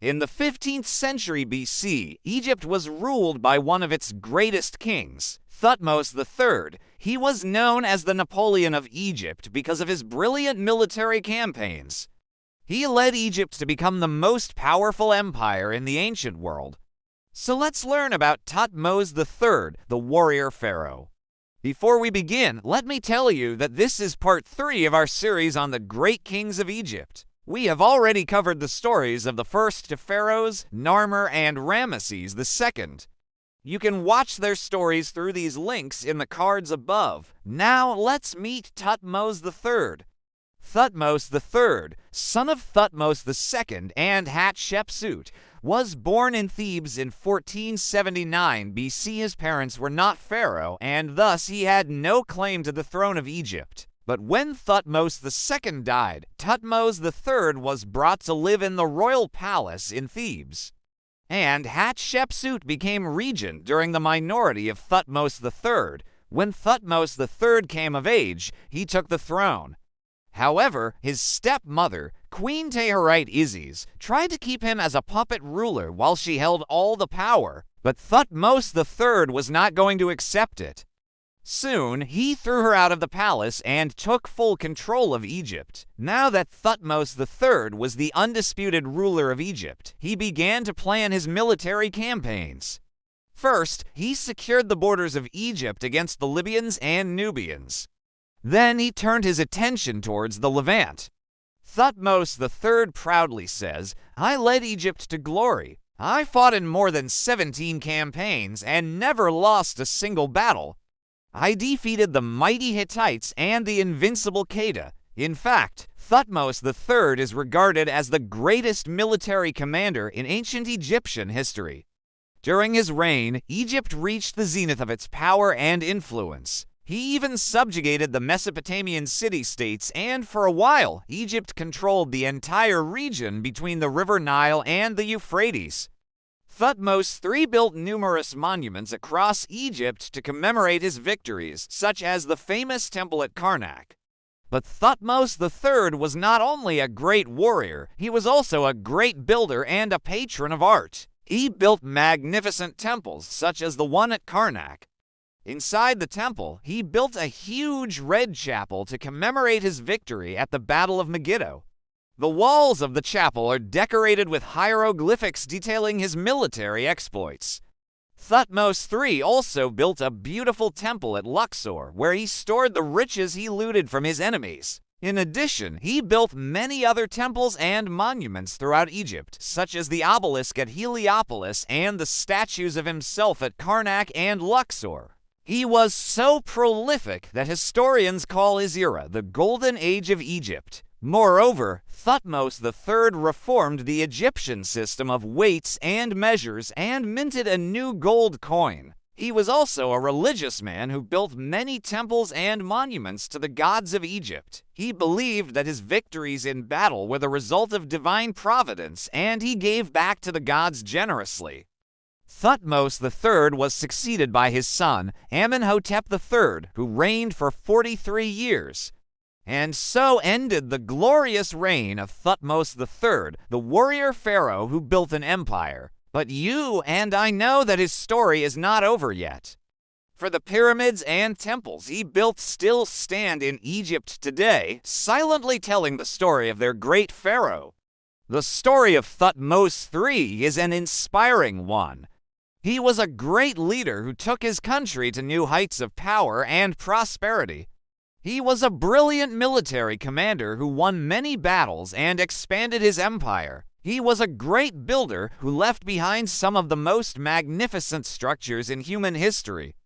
In the 15th century BC, Egypt was ruled by one of its greatest kings, Thutmose III. He was known as the Napoleon of Egypt because of his brilliant military campaigns. He led Egypt to become the most powerful empire in the ancient world. So let's learn about Thutmose III, the warrior pharaoh. Before we begin, let me tell you that this is part 3 of our series on the great kings of Egypt. We have already covered the stories of the first pharaohs, Narmer and Ramesses II. You can watch their stories through these links in the cards above. Now let's meet Thutmose III. Thutmose III, son of Thutmose II and Hatshepsut, was born in Thebes in 1479 BC. His parents were not pharaoh, and thus he had no claim to the throne of Egypt. But when Thutmose II died, Thutmose III was brought to live in the royal palace in Thebes. And Hatshepsut became regent during the minority of Thutmose III. When Thutmose III came of age, he took the throne. However, his stepmother, Queen Teherite Isis, tried to keep him as a puppet ruler while she held all the power, but Thutmose III was not going to accept it. Soon, he threw her out of the palace and took full control of Egypt. Now that Thutmose III was the undisputed ruler of Egypt, he began to plan his military campaigns. First, he secured the borders of Egypt against the Libyans and Nubians. Then he turned his attention towards the Levant. Thutmose III proudly says, "I led Egypt to glory. I fought in more than 17 campaigns and never lost a single battle. I defeated the mighty Hittites and the invincible Kedah." In fact, Thutmose III is regarded as the greatest military commander in ancient Egyptian history. During his reign, Egypt reached the zenith of its power and influence. He even subjugated the Mesopotamian city-states, and for a while, Egypt controlled the entire region between the River Nile and the Euphrates. Thutmose III built numerous monuments across Egypt to commemorate his victories, such as the famous temple at Karnak. But Thutmose III was not only a great warrior, he was also a great builder and a patron of art. He built magnificent temples, such as the one at Karnak. Inside the temple, he built a huge red chapel to commemorate his victory at the Battle of Megiddo. The walls of the chapel are decorated with hieroglyphics detailing his military exploits. Thutmose III also built a beautiful temple at Luxor, where he stored the riches he looted from his enemies. In addition, he built many other temples and monuments throughout Egypt, such as the obelisk at Heliopolis and the statues of himself at Karnak and Luxor. He was so prolific that historians call his era the Golden Age of Egypt. Moreover, Thutmose III reformed the Egyptian system of weights and measures and minted a new gold coin. He was also a religious man who built many temples and monuments to the gods of Egypt. He believed that his victories in battle were the result of divine providence, and he gave back to the gods generously. Thutmose III was succeeded by his son, Amenhotep III, who reigned for 43 years. And so ended the glorious reign of Thutmose III, the warrior pharaoh who built an empire. But you and I know that his story is not over yet. For the pyramids and temples he built still stand in Egypt today, silently telling the story of their great pharaoh. The story of Thutmose III is an inspiring one. He was a great leader who took his country to new heights of power and prosperity. He was a brilliant military commander who won many battles and expanded his empire. He was a great builder who left behind some of the most magnificent structures in human history.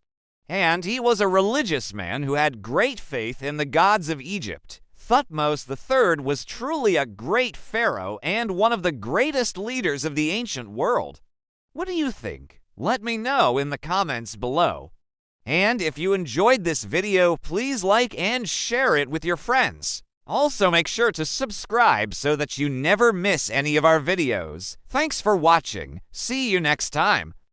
And he was a religious man who had great faith in the gods of Egypt. Thutmose III was truly a great pharaoh and one of the greatest leaders of the ancient world. What do you think? Let me know in the comments below. And if you enjoyed this video, please like and share it with your friends. Also make sure to subscribe so that you never miss any of our videos. Thanks for watching. See you next time.